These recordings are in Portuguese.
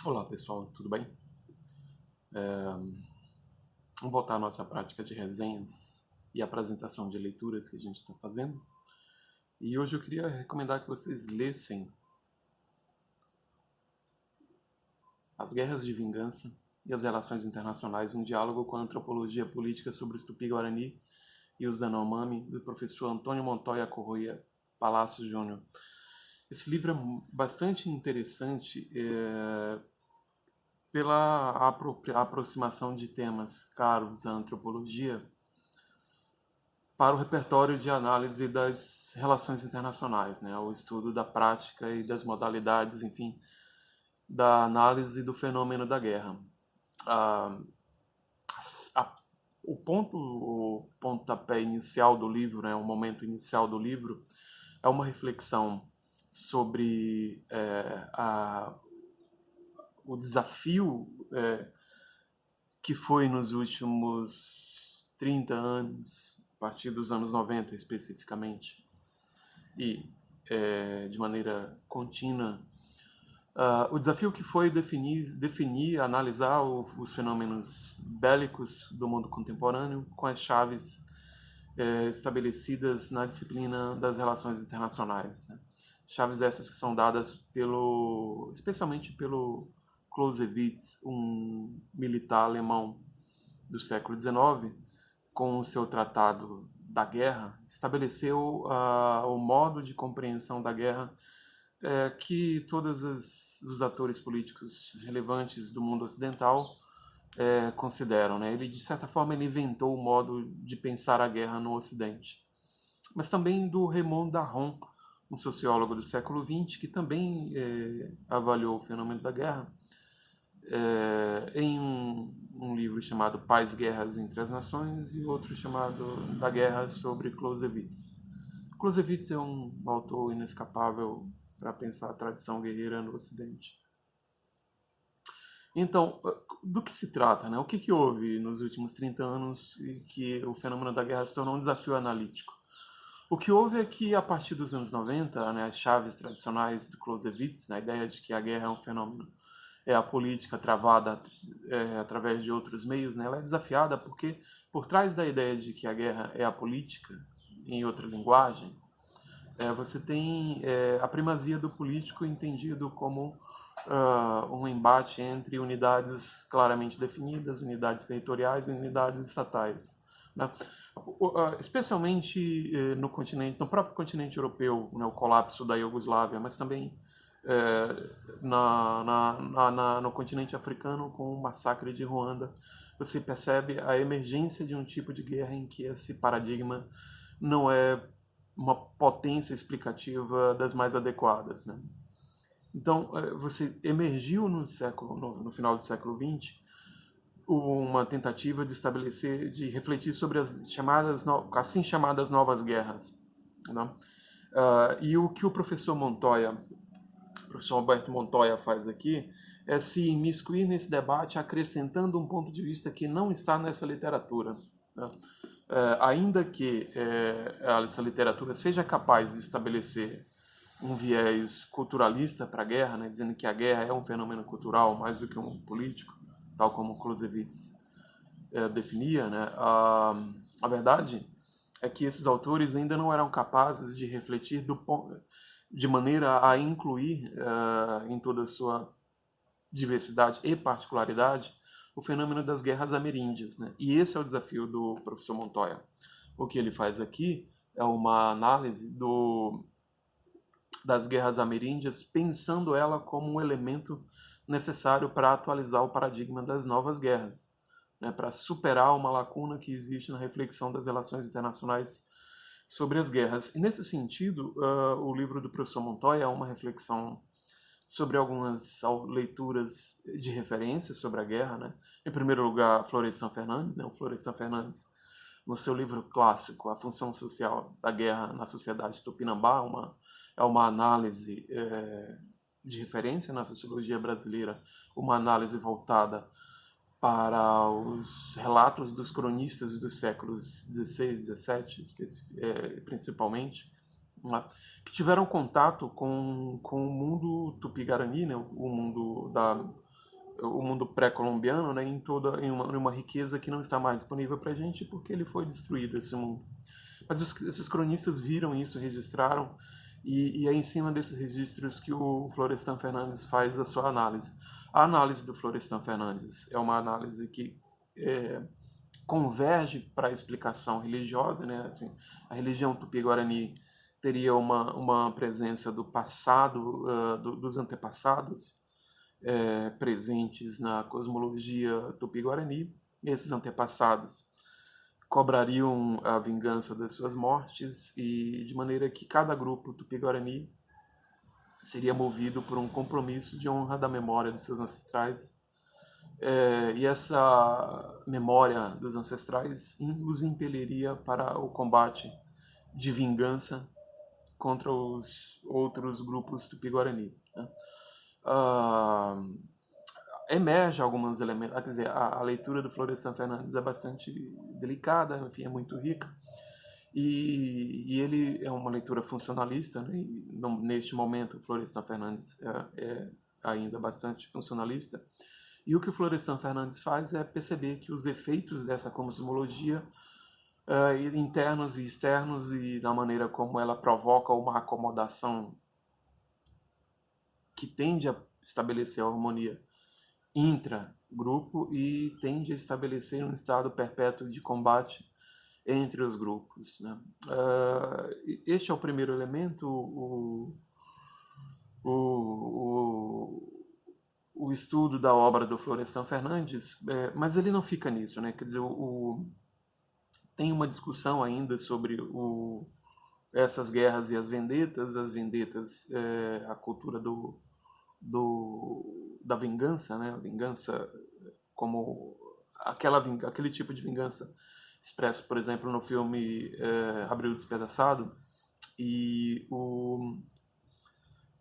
Olá pessoal, tudo bem? Vamos voltar à nossa prática de resenhas e apresentação de leituras que a gente está fazendo. E hoje eu queria recomendar que vocês lessem As Guerras de Vingança e as Relações Internacionais, um diálogo com a antropologia política sobre os Tupi-Guarani e os Yanomami, do professor Antônio Montoya Corrêa Palácio Júnior. Esse livro é bastante interessante pela aproximação de temas caros à antropologia para o repertório de análise das relações internacionais, né? O estudo da prática e das modalidades, enfim, da análise do fenômeno da guerra. Ah, a, o pontapé inicial do livro, né? O momento inicial do livro é uma reflexão sobre o desafio que foi nos últimos 30 anos, a partir dos anos 90 especificamente, e de maneira contínua, o desafio que foi definir analisar os fenômenos bélicos do mundo contemporâneo com as chaves estabelecidas na disciplina das relações internacionais. Né? Chaves essas que são dadas especialmente pelo Clausewitz, um militar alemão do século XIX, com o seu tratado da guerra, estabeleceu o modo de compreensão da guerra que todos os atores políticos relevantes do mundo ocidental consideram. Né? Ele, de certa forma, ele inventou o modo de pensar a guerra no Ocidente. Mas também do Raymond Aron, um sociólogo do século XX, que também avaliou o fenômeno da guerra em um livro chamado Paz, Guerras entre as Nações e outro chamado Da Guerra sobre Clausewitz. Clausewitz é um autor inescapável para pensar a tradição guerreira no Ocidente. Então, do que se trata? Né? O que houve nos últimos 30 anos e que o fenômeno da guerra se tornou um desafio analítico? O que houve é que, a partir dos anos 90, né, as chaves tradicionais do Clausewitz, na ideia de que a guerra é um fenômeno, é a política travada através de outros meios, né, ela é desafiada porque, por trás da ideia de que a guerra é a política, em outra linguagem, você tem a primazia do político entendido como um embate entre unidades claramente definidas, unidades territoriais e unidades estatais. Né? Especialmente no próprio continente europeu, né, o colapso da Iugoslávia, mas também no continente africano com o massacre de Ruanda, você percebe a emergência de um tipo de guerra em que esse paradigma não é uma potência explicativa das mais adequadas. Né? Então, você emergiu no final do século XX uma tentativa de estabelecer, de refletir sobre as assim chamadas novas guerras. Né? E o que o professor Alberto Montoya faz aqui é se imiscuir nesse debate, acrescentando um ponto de vista que não está nessa literatura. Né? Ainda que essa literatura seja capaz de estabelecer um viés culturalista para a guerra, né, dizendo que a guerra é um fenômeno cultural mais do que um político, tal como Clausewitz definia, né, a verdade é que esses autores ainda não eram capazes de refletir de maneira a incluir em toda a sua diversidade e particularidade o fenômeno das guerras ameríndias. Né? E esse é o desafio do professor Montoya. O que ele faz aqui é uma análise das guerras ameríndias, pensando ela como um elemento necessário para atualizar o paradigma das novas guerras, né, para superar uma lacuna que existe na reflexão das relações internacionais sobre as guerras. E nesse sentido, o livro do professor Montoya é uma reflexão sobre algumas leituras de referência sobre a guerra. Né? Em primeiro lugar, Florestan Fernandes, né? O Florestan Fernandes, no seu livro clássico, A Função Social da Guerra na Sociedade Tupinambá, é uma análise de referência na sociologia brasileira, uma análise voltada para os relatos dos cronistas dos séculos XVI, XVII, principalmente, né, que tiveram contato com o mundo tupi-guarani, né, o mundo o mundo pré-colombiano, né, em uma riqueza que não está mais disponível para a gente porque ele foi destruído, esse mundo. Mas esses cronistas viram isso, registraram, e é em cima desses registros que o Florestan Fernandes faz a sua análise. A análise do Florestan Fernandes é uma análise que converge para a explicação religiosa, né? Assim, a religião tupi-guarani teria uma presença do passado, dos antepassados, presentes na cosmologia tupi-guarani. Esses antepassados cobrariam a vingança das suas mortes, e de maneira que cada grupo tupi-guarani seria movido por um compromisso de honra da memória dos seus ancestrais. E essa memória dos ancestrais os impeliria para o combate de vingança contra os outros grupos tupi-guarani, né? Emerge alguns elementos, quer dizer, a leitura do Florestan Fernandes é bastante delicada, enfim, é muito rica, e ele é uma leitura funcionalista, né? E neste momento o Florestan Fernandes é ainda bastante funcionalista, e o que o Florestan Fernandes faz é perceber que os efeitos dessa cosmologia, internos e externos, e da maneira como ela provoca uma acomodação que tende a estabelecer a harmonia intra-grupo e tende a estabelecer um estado perpétuo de combate entre os grupos, né? Este é o primeiro elemento, o estudo da obra do Florestan Fernandes, mas ele não fica nisso, né? Quer dizer, tem uma discussão ainda sobre essas guerras e as vendetas, a cultura da vingança, né? A vingança como aquele tipo de vingança expresso, por exemplo, no filme Abril Despedaçado, e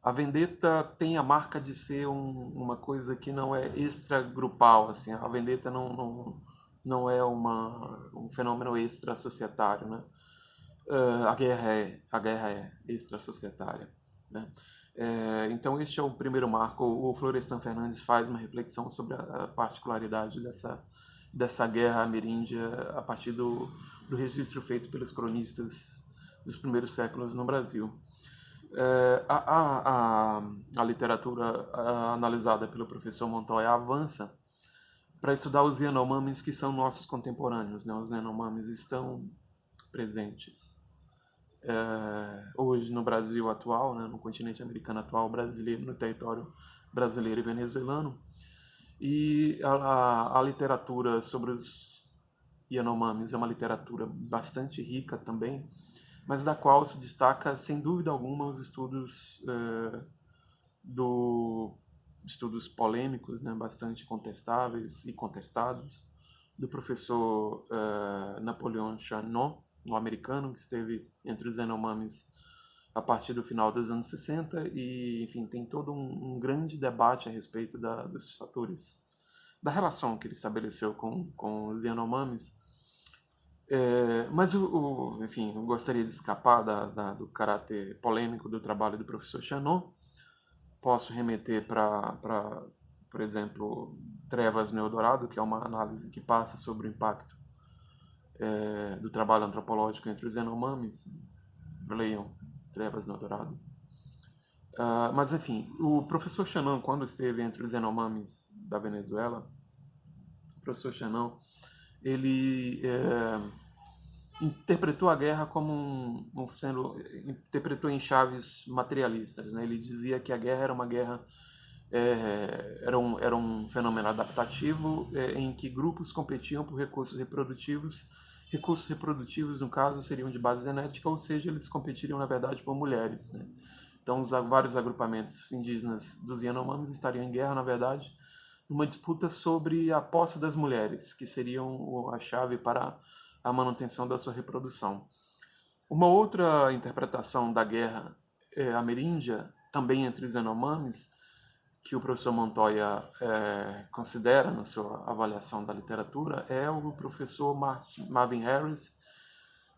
a vendetta tem a marca de ser uma coisa que não é extragrupal, assim. A vendetta não é um fenômeno extra-societário, né? A guerra é extra-societária, né? Então este é o primeiro marco. O Florestan Fernandes faz uma reflexão sobre a particularidade dessa guerra ameríndia a partir do registro feito pelos cronistas dos primeiros séculos no Brasil. A literatura analisada pelo professor Montoya avança para estudar os Yanomamis, que são nossos contemporâneos, né? Os Yanomamis estão presentes hoje no Brasil atual, né? No continente americano atual, brasileiro, no território brasileiro e venezuelano. E a literatura sobre os Yanomamis é uma literatura bastante rica também, mas da qual se destaca, sem dúvida alguma, os estudos polêmicos, né, bastante contestáveis e contestados, do professor Napoleon Chanot, um americano que esteve entre os Yanomamis a partir do final dos anos 60, e, enfim, tem todo um grande debate a respeito dos fatores, da relação que ele estabeleceu com os Yanomamis. Mas, enfim, eu gostaria de escapar do caráter polêmico do trabalho do professor Chanot. Posso remeter para, por exemplo, Trevas no Eldorado, que é uma análise que passa sobre o impacto do trabalho antropológico entre os Yanomamis. Leiam Trevas no Eldorado. Mas, enfim, o professor Chanot, quando esteve entre os Yanomamis da Venezuela, o professor Chanot, ele interpretou a guerra como interpretou em chaves materialistas, né? Ele dizia que a guerra era uma guerra, era um fenômeno adaptativo, em que grupos competiam por recursos reprodutivos. Recursos reprodutivos, no caso, seriam de base genética, ou seja, eles competiriam, na verdade, por mulheres, né? Então, vários agrupamentos indígenas dos Yanomamis estariam em guerra, na verdade, numa disputa sobre a posse das mulheres, que seriam a chave para a manutenção da sua reprodução. Uma outra interpretação da guerra ameríndia, também entre os Yanomamis, que o professor Montoya considera na sua avaliação da literatura, é o professor Marvin Harris,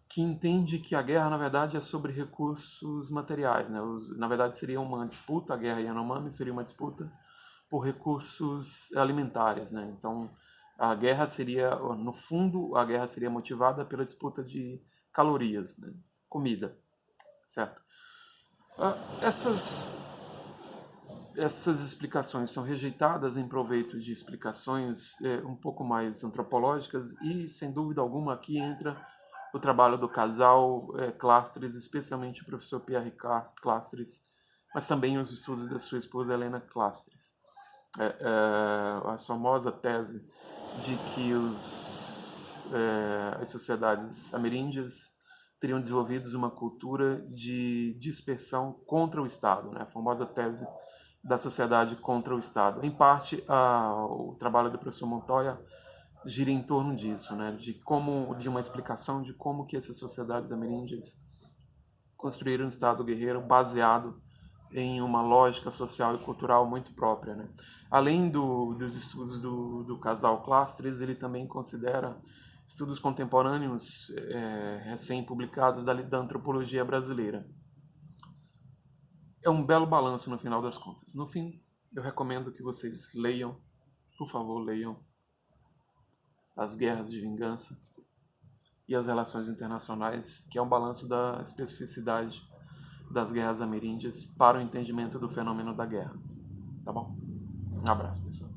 que entende que a guerra, na verdade, é sobre recursos materiais, né? Na verdade, seria uma disputa, a guerra Yanomami seria uma disputa por recursos alimentares, né? Então, a guerra seria, no fundo, a guerra seria motivada pela disputa de calorias, né? Comida, certo? Essas explicações são rejeitadas em proveito de explicações um pouco mais antropológicas e, sem dúvida alguma, aqui entra o trabalho do casal Clastres, especialmente o professor Pierre Clastres, mas também os estudos da sua esposa Helena Clastres. A famosa tese de que as sociedades ameríndias teriam desenvolvido uma cultura de dispersão contra o Estado, né? A famosa tese da sociedade contra o Estado. Em parte, o trabalho do professor Montoya gira em torno disso, né? De uma explicação de como que essas sociedades ameríndias construíram um Estado guerreiro baseado em uma lógica social e cultural muito própria, né? Além dos estudos do casal Clastres, ele também considera estudos contemporâneos recém-publicados da antropologia brasileira. É um belo balanço no final das contas. No fim, eu recomendo que vocês leiam, por favor, leiam As Guerras de Vingança e as Relações Internacionais, que é um balanço da especificidade das guerras ameríndias para o entendimento do fenômeno da guerra. Tá bom? Um abraço, pessoal.